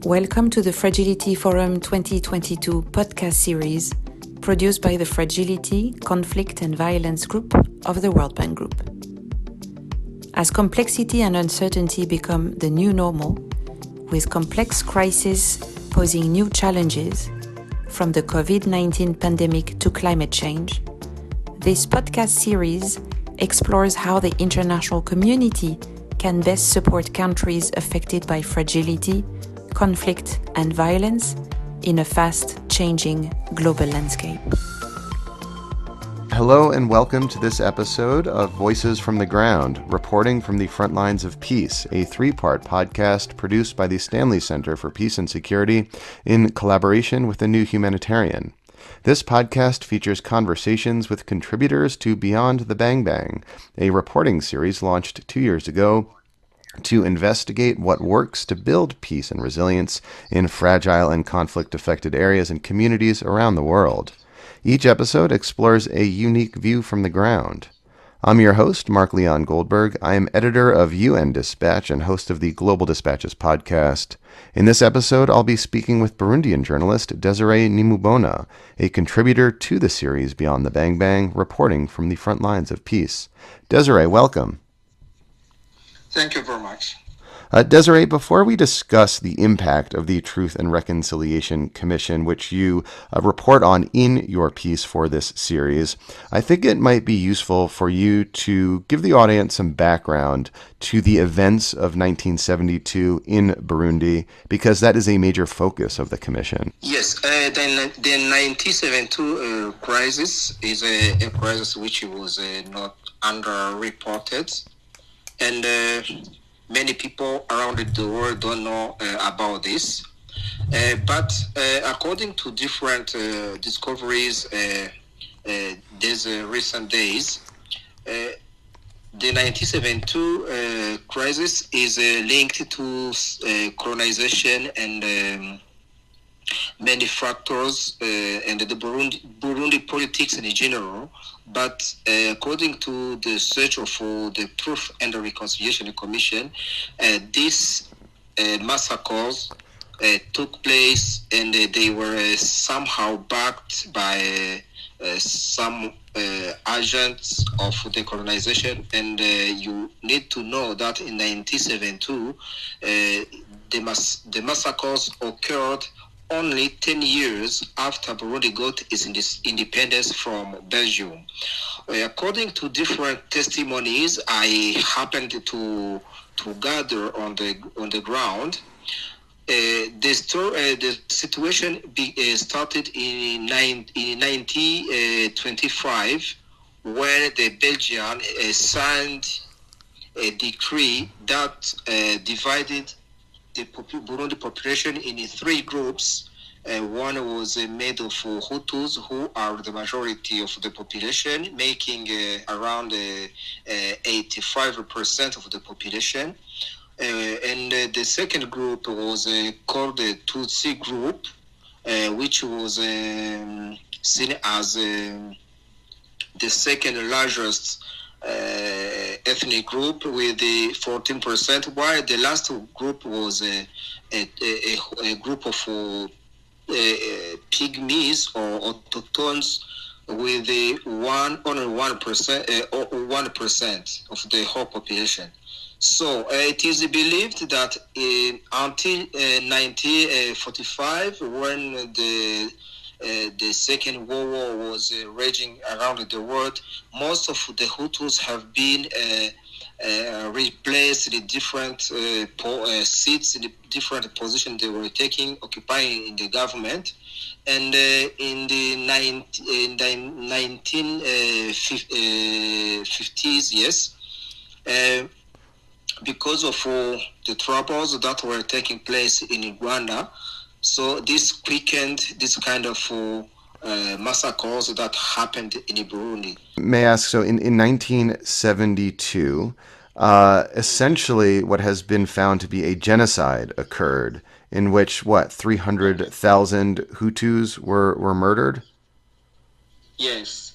Welcome to the Fragility Forum 2022 podcast series produced by the Fragility, Conflict and Violence Group of the World Bank Group. As complexity and uncertainty become the new normal, with complex crises posing new challenges, from the COVID-19 pandemic to climate change, this podcast series explores how the international community can best support countries affected by fragility, conflict and violence in a fast-changing global landscape. Hello and welcome to this episode of Voices from the Ground, reporting from the Frontlines of Peace, a three-part podcast produced by the Stanley Center for Peace and Security in collaboration with the New Humanitarian. This podcast features conversations with contributors to Beyond the Bang Bang, a reporting series launched 2 years ago to investigate what works to build peace and resilience in fragile and conflict-affected areas and communities around the world. Each episode explores a unique view from the ground. I'm your host, Mark Leon Goldberg. I am editor of UN Dispatch and host of the Global Dispatches podcast. In this episode, I'll be speaking with Burundian journalist Désiré Nimubona, a contributor to the series Beyond the Bang Bang, reporting from the Frontlines of Peace. Désiré, welcome. Thank you very much. Désiré, before we discuss the impact of the Truth and Reconciliation Commission, which you report on in your piece for this series, I think it might be useful for you to give the audience some background to the events of 1972 in Burundi, because that is a major focus of the Commission. Yes, the 1972 crisis is a crisis which was not underreported. And many people around the world don't know about this. But according to different discoveries these recent days, the 1972 crisis is linked to colonization and many factors and the Burundi politics in general. But according to the search for the Truth and the Reconciliation Commission, these massacres took place and they were somehow backed by some agents of the colonization. And you need to know that in 1972, the massacres occurred only 10 years after Burundi got its independence from Belgium. According to different testimonies I happened to gather on the ground, the situation started in 1925 when the Belgians signed a decree that divided the Burundi population in three groups. One was made of Hutus, who are the majority of the population, making around 85% of the population. And the second group was called the Tutsi group, which was seen as the second largest ethnic group with the 14%, while the last group was a group of pygmies or autochthones with the only 1% or 1% of the whole population. So it is believed that until 1945, when the Second World War was raging around the world, most of the Hutus have been replaced in different seats, in the different positions they were occupying in the government. And in the 1950s, yes, because of the troubles that were taking place in Rwanda, so this quickened this kind of massacres that happened in Burundi. May I ask, so in 1972, essentially what has been found to be a genocide occurred in which, 300,000 Hutus were murdered? Yes.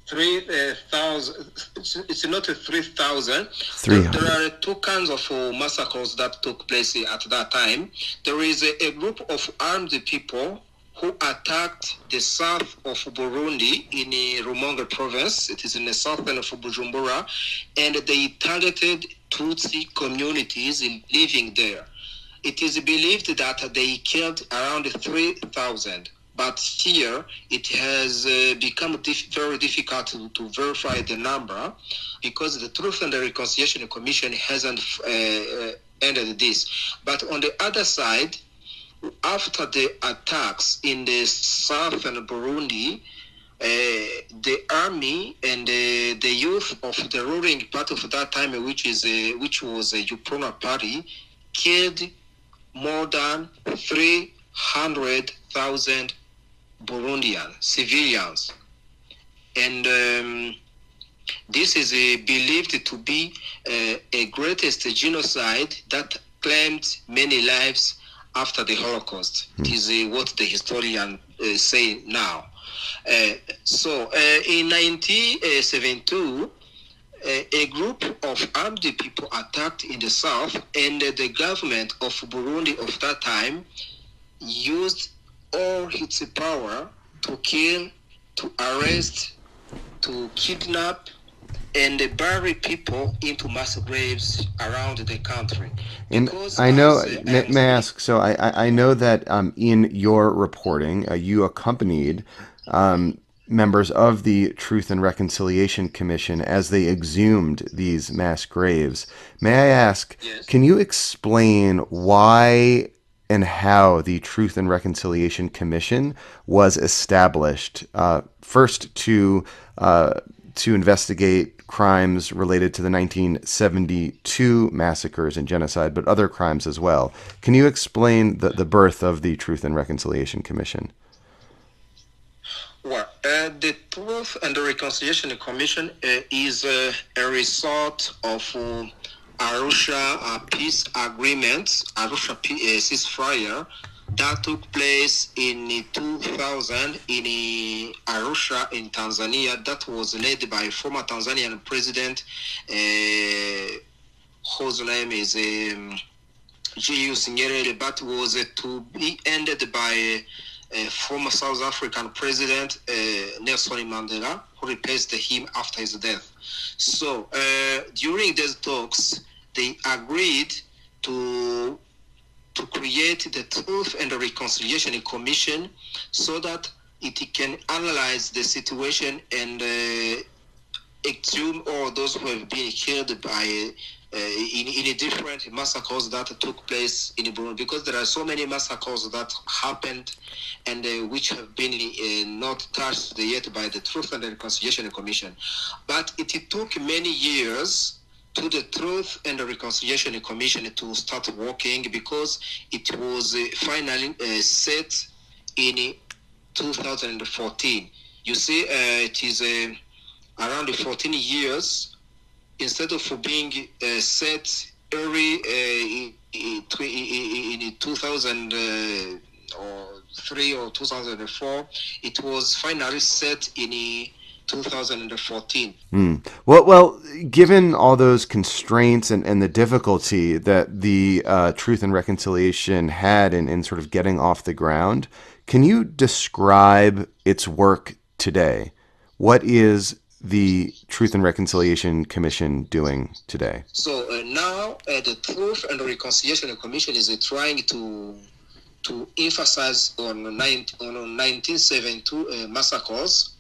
3,000. It's not 3,000. There 300. are two kinds of massacres that took place at that time. There is a group of armed people who attacked the south of Burundi in Rumonge province. It is in the southern of Bujumbura, and they targeted Tutsi communities living there. It is believed that they killed around 3,000. But here it has become very difficult to verify the number, because the Truth and the Reconciliation Commission hasn't ended this. But on the other side, after the attacks in the southern Burundi, the army and the youth of the ruling part of that time, which was a UPRONA party, killed more than 300,000 Burundian civilians, and this is believed to be a greatest genocide that claimed many lives after the Holocaust. It is what the historians say now. So in 1972, a group of armed people attacked in the south, and the government of Burundi of that time used all its power to kill, to arrest, to kidnap, and bury people into mass graves around the country. And Because I know, may I speaking, ask, so I know that in your reporting, you accompanied members of the Truth and Reconciliation Commission as they exhumed these mass graves. May I ask, yes. Can you explain why and how the Truth and Reconciliation Commission was established, first to investigate crimes related to the 1972 massacres and genocide, but other crimes as well. Can you explain the birth of the Truth and Reconciliation Commission? Well, the Truth and the Reconciliation Commission is a result of Arusha Peace Agreement, Arusha ceasefire, that took place in 2000 in Arusha in Tanzania. That was led by former Tanzanian president, whose name is Julius Nyerere, but was to be ended by former South African president Nelson Mandela, who replaced him after his death. So during these talks, they agreed to create the Truth and the Reconciliation Commission so that it can analyze the situation and exhume all those who have been killed by in different massacres that took place in Burundi, because there are so many massacres that happened and which have been not touched yet by the Truth and the Reconciliation Commission. But it took many years to the Truth and the Reconciliation Commission to start working, because it was finally set in 2014. You see, it is around 14 years instead of being set early in 2003 or 2004. It was finally set in 2014. Well, given all those constraints and the difficulty that the Truth and Reconciliation had in sort of getting off the ground, can you describe its work today? What is the Truth and Reconciliation Commission doing today? So now the Truth and Reconciliation Commission is trying to emphasize on 1972 massacres,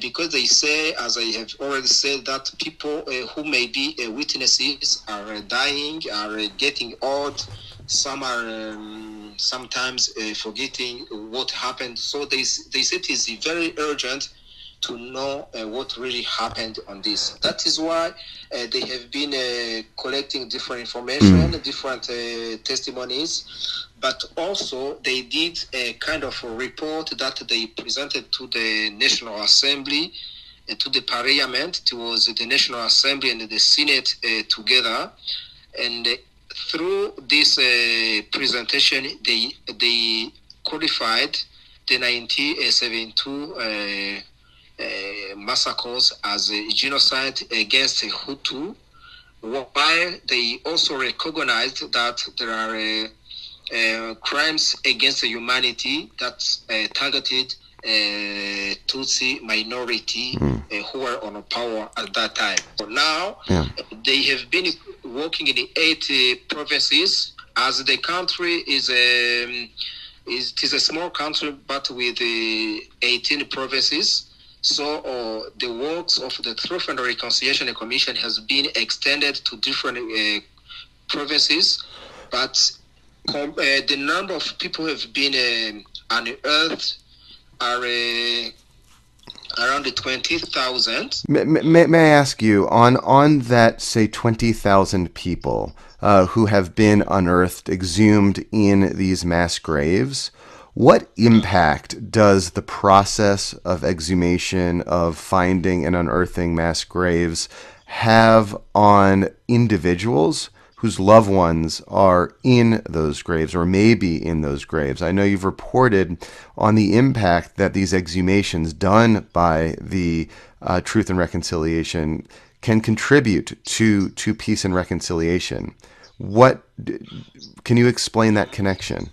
because they say, as I have already said, that people who may be witnesses are dying, are getting old. Some are sometimes forgetting what happened. So they say it is very urgent to know what really happened on this. That is why they have been collecting different information, different testimonies, but also they did a kind of a report that they presented to the National Assembly, to the Parliament. It was the National Assembly and the Senate together, and through this presentation, they codified the 1972 massacres as a genocide against Hutu, while they also recognized that there are crimes against humanity that targeted Tutsi minority who were on power at that time. So now they have been working in the 8 provinces, as the country is it is a small country, but with 18 provinces. So the works of the Truth and Reconciliation Commission has been extended to different provinces, but the number of people who have been unearthed are around 20,000. May I ask you, on that, say, 20,000 people who have been unearthed, exhumed in these mass graves, what impact does the process of exhumation, of finding and unearthing mass graves, have on individuals whose loved ones are in those graves or may be in those graves? I know you've reported on the impact that these exhumations done by the Truth and Reconciliation can contribute to peace and reconciliation. Can you explain that connection?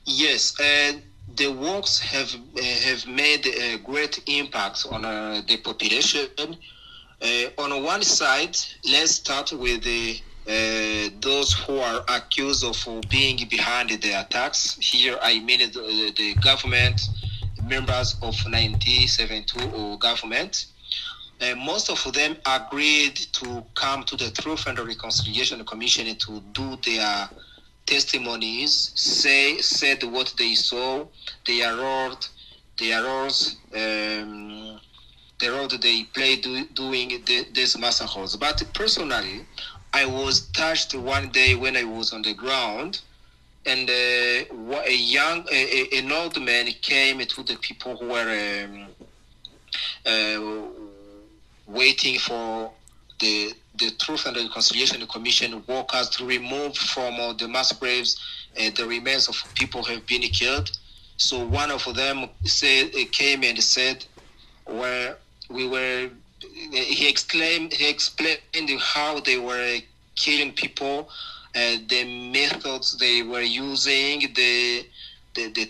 Yes, the works have made a great impact on the population. On one side, let's start with those who are accused of being behind the attacks. Here, I mean the government, members of 1972 government. Most of them agreed to come to the Truth and Reconciliation Commission to do their testimonies, said what they saw, their role they played doing these massacres. But personally, I was touched one day when I was on the ground, and an old man came to the people who were waiting for the Truth and Reconciliation Commission workers to remove from the mass graves the remains of people who have been killed. So one of them came and said, where we were, he explained how they were killing people, the methods they were using, the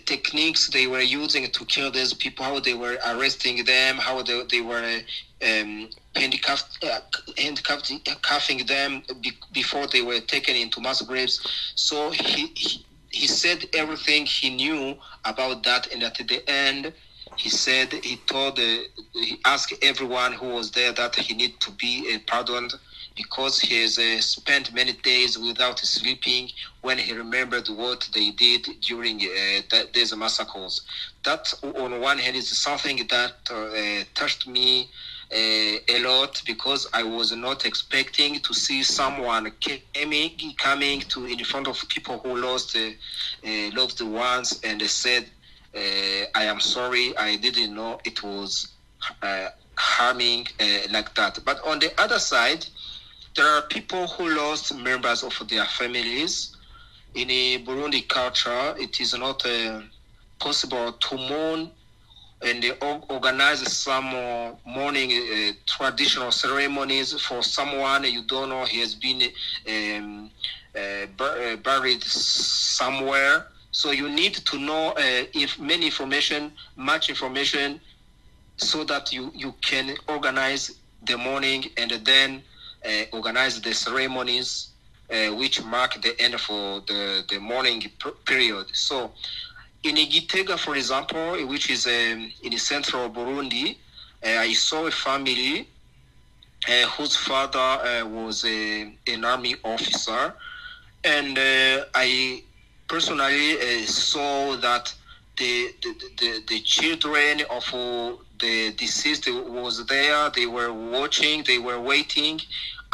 techniques they were using to kill these people, how they were arresting them, how they were handcuffing them before they were taken into mass graves. So he said everything he knew about that, and at the end, he asked everyone who was there that he need to be pardoned, because he has spent many days without sleeping when he remembered what they did during these massacres. That, on one hand, is something that touched me a lot, because I was not expecting to see someone coming to in front of people who lost loved ones and said, I am sorry, I didn't know it was harming like that. But on the other side, there are people who lost members of their families. In a Burundi culture, it is not possible to mourn, and they organize some mourning traditional ceremonies for someone you don't know he has been buried somewhere. So you need to know much information, so that you can organize the mourning and then organize the ceremonies which mark the end for the mourning period. So in Gitega, for example, which is in central Burundi, I saw a family whose father was an army officer, and I personally saw that the children of the deceased was there. They were watching, they were waiting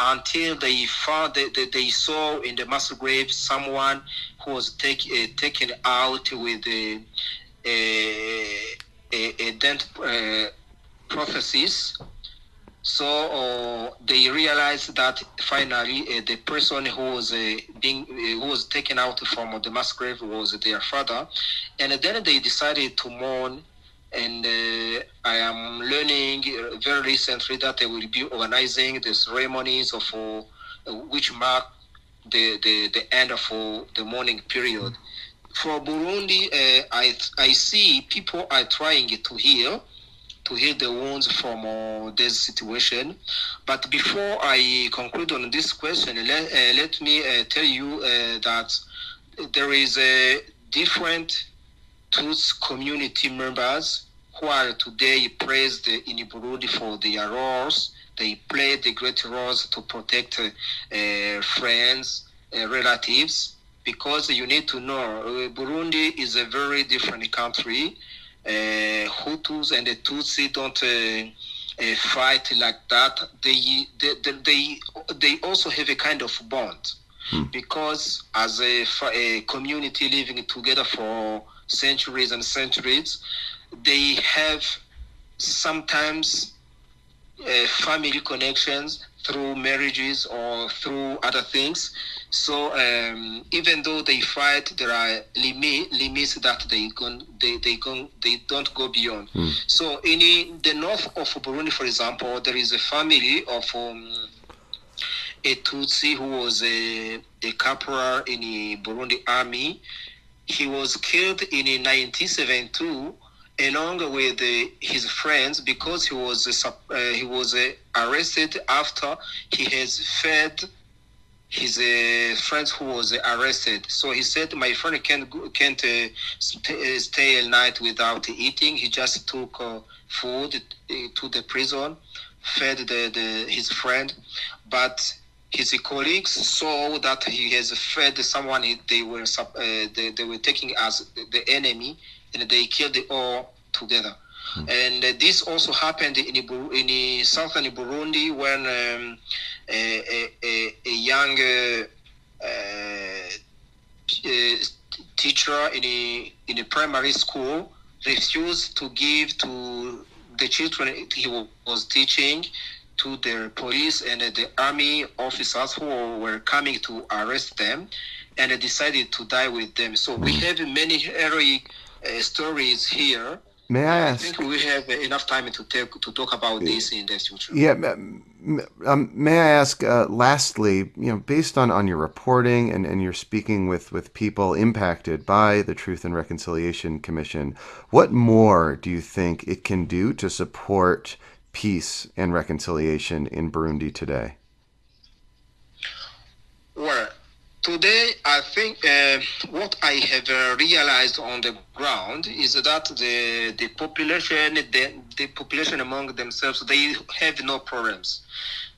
until they found they saw in the mass grave someone who was taken out with a death prophecies. So they realized that finally the person who was taken out from the mass grave was their father, and then they decided to mourn And I am learning very recently that they will be organizing the ceremonies of which mark the end of the mourning period. For Burundi, I see people are trying to heal the wounds from this situation. But before I conclude on this question, let me tell you that there is a different Tutsi community members who are today praised in Burundi for their roles. They play the great roles to protect friends, relatives, because you need to know Burundi is a very different country. Hutus and the Tutsi don't fight like that. They also have a kind of bond because as a community living together for centuries and centuries, they have sometimes family connections through marriages or through other things. So even though they fight, there are limits that they don't go beyond. So in the north of Burundi, for example, there is a family of a Tutsi who was a corporal in the Burundi army. He was killed in 1972 along with his friends because he was arrested after he has fed his friends who was arrested. So he said, "My friend can't stay all night without eating." He just took food to the prison, fed his friend, but his colleagues saw that he has fed someone they were taking as the enemy, and they killed it all together. And this also happened in southern Burundi when a young teacher in a primary school refused to give to the children he was teaching to the police and the army officers who were coming to arrest them, and decided to die with them. So we have many heroic stories here. May I ask? I think we have enough time to talk about this in the future. Yeah. May I ask, lastly, based on your reporting and your speaking with people impacted by the Truth and Reconciliation Commission, what more do you think it can do to support peace and reconciliation in Burundi today? Well, today I think what I have realized on the ground is that the population among themselves, they have no problems.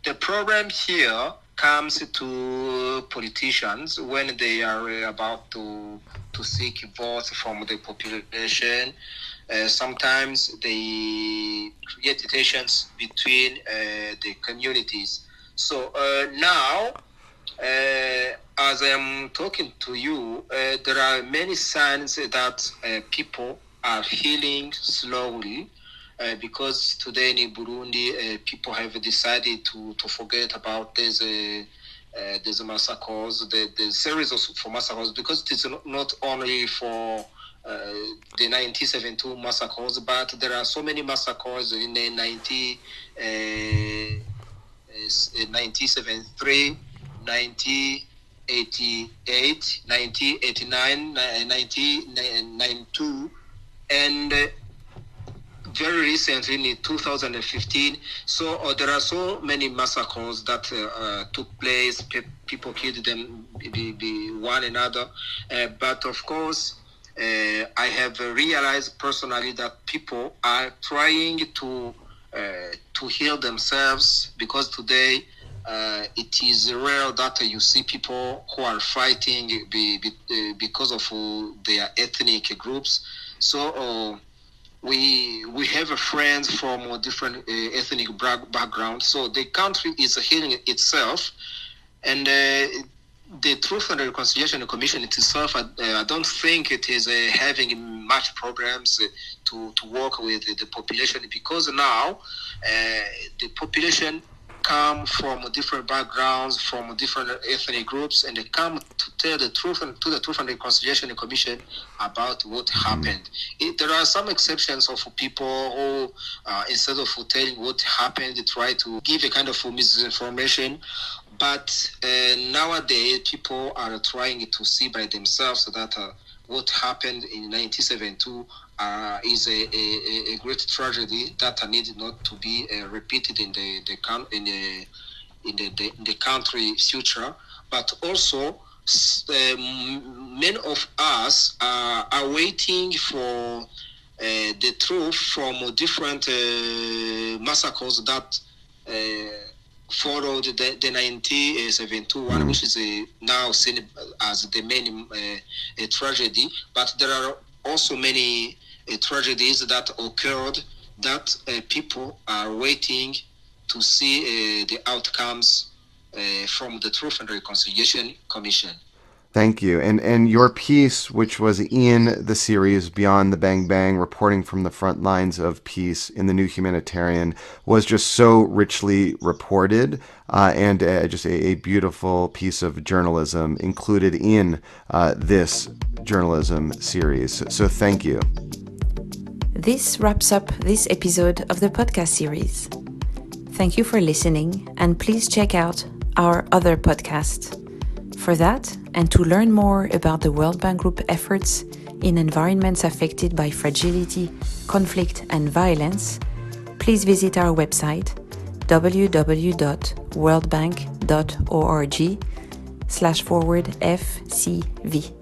The problem here comes to politicians when they are about to seek votes from the population. Sometimes they create tensions between the communities. So now, as I'm talking to you, there are many signs that people are healing slowly. Because today in Burundi, people have decided to forget about these massacres, the series of massacres, because it is not only for the 1972 massacres, but there are so many massacres in the 1973, 1988, 1989, 1992, and very recently in 2015. So there are so many massacres that took place. People killed them one another. But of course, I have realized personally that people are trying to heal themselves, because today it is rare that you see people who are fighting because of their ethnic groups. So we have friends from different ethnic backgrounds. So the country is healing itself, and the Truth and Reconciliation Commission itself, I don't think it is having much problems to work with the population, because now the population come from different backgrounds, from different ethnic groups, and they come to tell the truth and to the Truth and Reconciliation Commission about what happened. There are some exceptions of people who, instead of telling what happened, they try to give a kind of misinformation. But nowadays, people are trying to see by themselves that what happened in 1972 is a great tragedy that needs not to be repeated in the country future. But also, many of us are waiting for the truth from different massacres that followed the 1971, which is now seen as the main tragedy. But there are also many tragedies that occurred that people are waiting to see the outcomes from the Truth and Reconciliation Commission. Thank you. And your piece, which was in the series Beyond the Bang Bang, reporting from the front lines of peace in the New Humanitarian, was just so richly reported and just a beautiful piece of journalism included in this journalism series. So thank you. This wraps up this episode of the podcast series. Thank you for listening, and please check out our other podcasts. For that, and to learn more about the World Bank Group efforts in environments affected by fragility, conflict, and violence, please visit our website www.worldbank.org/FCV.